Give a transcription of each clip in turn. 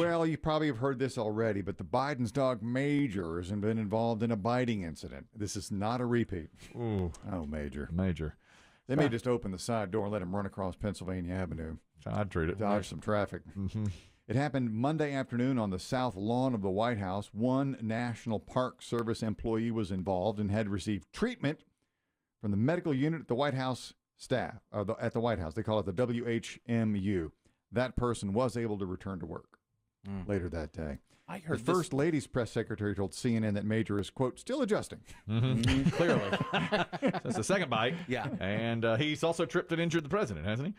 Well, you probably have heard this already, but the Biden's dog Major has been involved in a biting incident. This is not a repeat. Ooh. Oh, Major. They may just open the side door and let him run across Pennsylvania Avenue. I'd treat it. Dodge some traffic. Mm-hmm. It happened Monday afternoon on the south lawn of the White House. One National Park Service employee was involved and had received treatment from the medical unit at the White House staff, at the White House. They call it the WHMU. That person was able to return to work later that day. I heard the First Lady's press secretary told CNN that Major is, quote, still adjusting. Mm-hmm. Clearly. That's the second bite. Yeah. And he's also tripped and injured the president, hasn't he?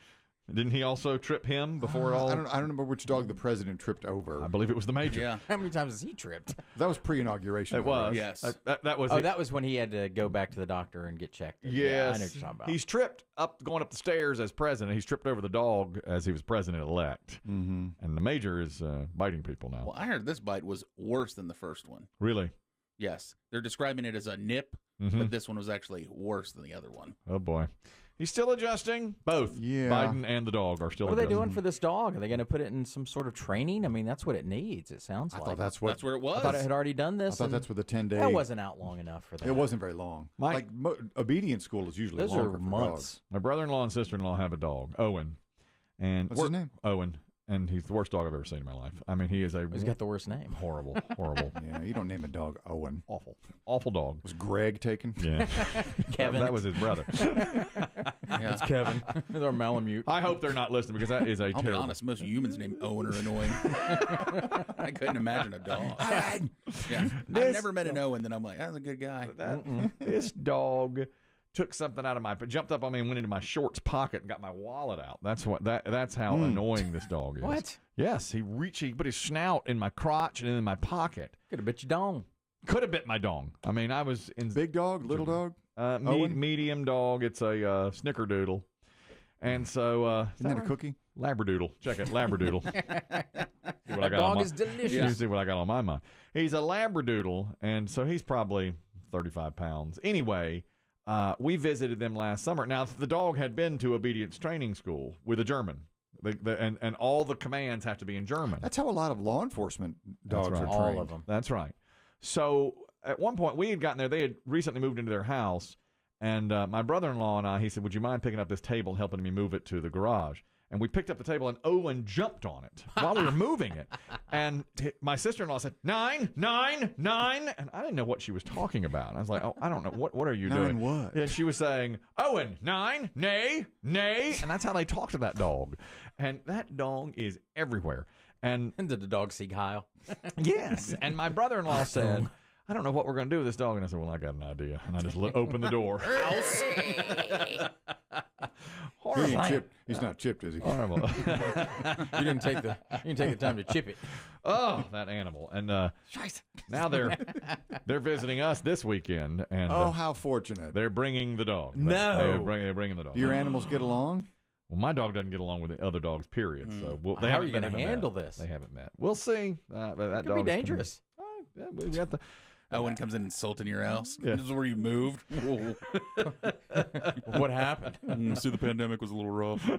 Didn't he also trip him before it all? I don't remember which dog the president tripped over. I believe it was the Major. Yeah. How many times has he tripped? That was pre-inauguration. It was. Yes. That was. That was when he had to go back to the doctor and get checked. Yes. Yeah, I know what you're talking about. He's tripped going up the stairs as president. He's tripped over the dog as he was president-elect. Mm-hmm. And the Major is biting people now. Well, I heard this bite was worse than the first one. Really? Yes. They're describing it as a nip, but this one was actually worse than the other one. Oh, boy. He's still adjusting. Both Biden and the dog are still What are they adjusting. doing for this dog? Are they going to put it in some sort of training? I mean, that's what it needs, it sounds like. I thought that's where it was. I thought it had already done this. I thought that's what the 10-day. That wasn't out long enough for that. It wasn't very long. Obedience school is usually Those longer are for months. dogs. My brother-in-law and sister-in-law have a dog, Owen. And What's his name? Owen. And he's the worst dog I've ever seen in my life. I mean, he is He's got the worst name. horrible. Yeah, you don't name a dog Owen. Awful dog. Was Greg taken? Yeah. Kevin. That was his brother. Yeah, it's Kevin. They're Malamute. I hope they're not listening because that is a I'll be terrible. honest, most humans named Owen are annoying. I couldn't imagine a dog. Yeah. I've never met an Owen that I'm like, that's a good guy. This dog took something out of jumped up on me and went into my shorts pocket and got my wallet out. That's how annoying this dog is. What? Yes, he put his snout in my crotch and in my pocket. Could have bit your dong. Could have bit my dong. I mean, I was in Big dog, little dog? medium dog. It's a snickerdoodle. And so Isn't that a cookie? Labradoodle. Check it, Labradoodle. See what I That got on dog my- is delicious. You see what I got on my mind. He's a Labradoodle, and so he's probably 35 pounds. Anyway, we visited them last summer. Now, the dog had been to obedience training school with a German. And all the commands have to be in German. That's how a lot of law enforcement dogs right. are trained. All of them. That's right. So at one point, we had gotten there. They had recently moved into their house. And my brother-in-law and I, he said, would you mind picking up this table and helping me move it to the garage? And we picked up the table, and Owen jumped on it while we were moving it. And my sister-in-law said, 9, 9, 9. And I didn't know what she was talking about. And I was like, oh, I don't know. What are you doing? What? And she was saying, Owen, 9, nay, nay. And that's how they talk to that dog. And that dog is everywhere. And And did the dog see Kyle? yes. And my brother-in-law said, I don't know what we're going to do with this dog. And I said, well, I got an idea. And I just opened the door. Horrible. He's not chipped, is he? Horrible. You didn't take the time to chip it. Oh, that animal. And now they're visiting us this weekend. And How fortunate. they're bringing the dog. No. They're bringing the dog. Do your animals get along? Well, my dog doesn't get along with the other dogs, period. So they How are haven't you going to met. handle this? They haven't met. We'll see. That It dog could be dangerous. We got the. Owen comes in insulting your house. Yeah. This is where you moved. What happened? See, the pandemic was a little rough.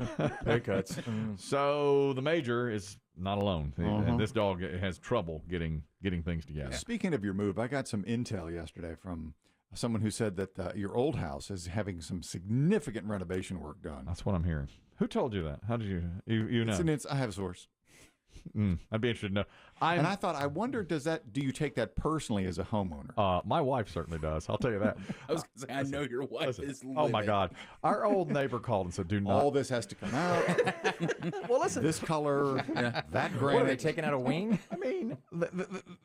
Pay cuts. So the Major is not alone. And this dog has trouble getting things together. Speaking of your move, I got some intel yesterday from someone who said that your old house is having some significant renovation work done. That's what I'm hearing. Who told you that? How did you know? I have a source. I'd be interested to know. And I thought, I wonder, do you take that personally as a homeowner? My wife certainly does. I'll tell you that. I was going to say, I know your wife is living. Oh my God! Our old neighbor called and said, "Do not." All this has to come out. Well, listen. This color, that What, are they granite. taking out a wing? I mean,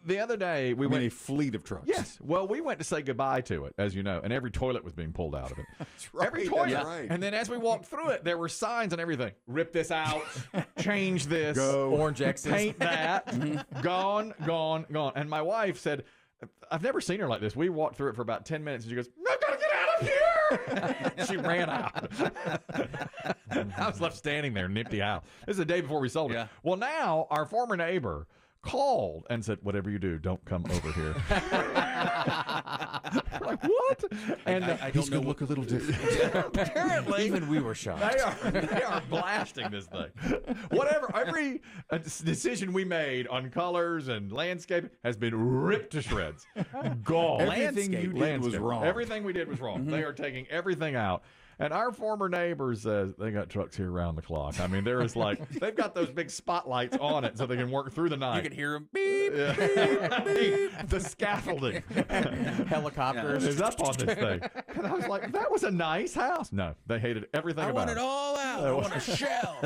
the other day we I mean, went. a fleet of trucks. Yes. Well, we went to say goodbye to it, as you know, and every toilet was being pulled out of it. That's right. Every toilet. That's right. And then as we walked through it, there were signs and everything. Rip this out. Change this. Go. Orange X's. Paint that. Gone. And my wife said, I've never seen her like this. We walked through it for about 10 minutes, and she goes, I've got to get out of here. She ran out. I was left standing there in an empty house. This is the day before we sold it. Yeah. Well, now our former neighbor called and said, "Whatever you do, don't come over here." Like, what? And I don't know. Look a little different. apparently, Even we were shocked. they are blasting this thing. Whatever, every decision we made on colors and landscape has been ripped to shreds. Gone. Everything you did was wrong. Everything we did was wrong. They are taking everything out. And our former neighbor says they got trucks here around the clock. I mean, there is like, they've got those big spotlights on it so they can work through the night. You can hear them beep, Yeah. beep. The scaffolding Helicopters. is up on this thing. And I was like, that was a nice house. No, they hated everything I about want it. it all out. I want a shell.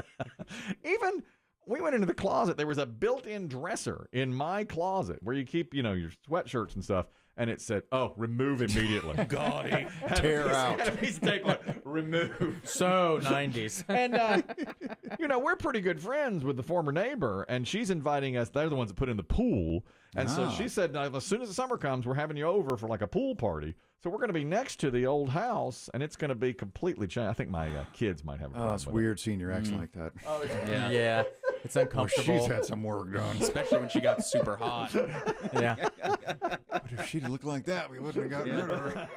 Even we went into the closet. There was a built-in dresser in my closet where you keep, your sweatshirts and stuff. And it said, "Oh, remove immediately." Gaudy. Tear out. Had a piece of tape on it, remove. So 90s. And we're pretty good friends with the former neighbor, and she's inviting us. They're the ones that put in the pool, and so she said, "Now, as soon as the summer comes, we're having you over for like a pool party. So we're going to be next to the old house, and it's going to be completely changed." I think my kids might have. A Oh, problem it's with weird seeing your ex like that. Yeah. It's uncomfortable. She's had some work done. Especially when she got super hot. Yeah. But if she'd looked like that, we wouldn't have gotten rid of her.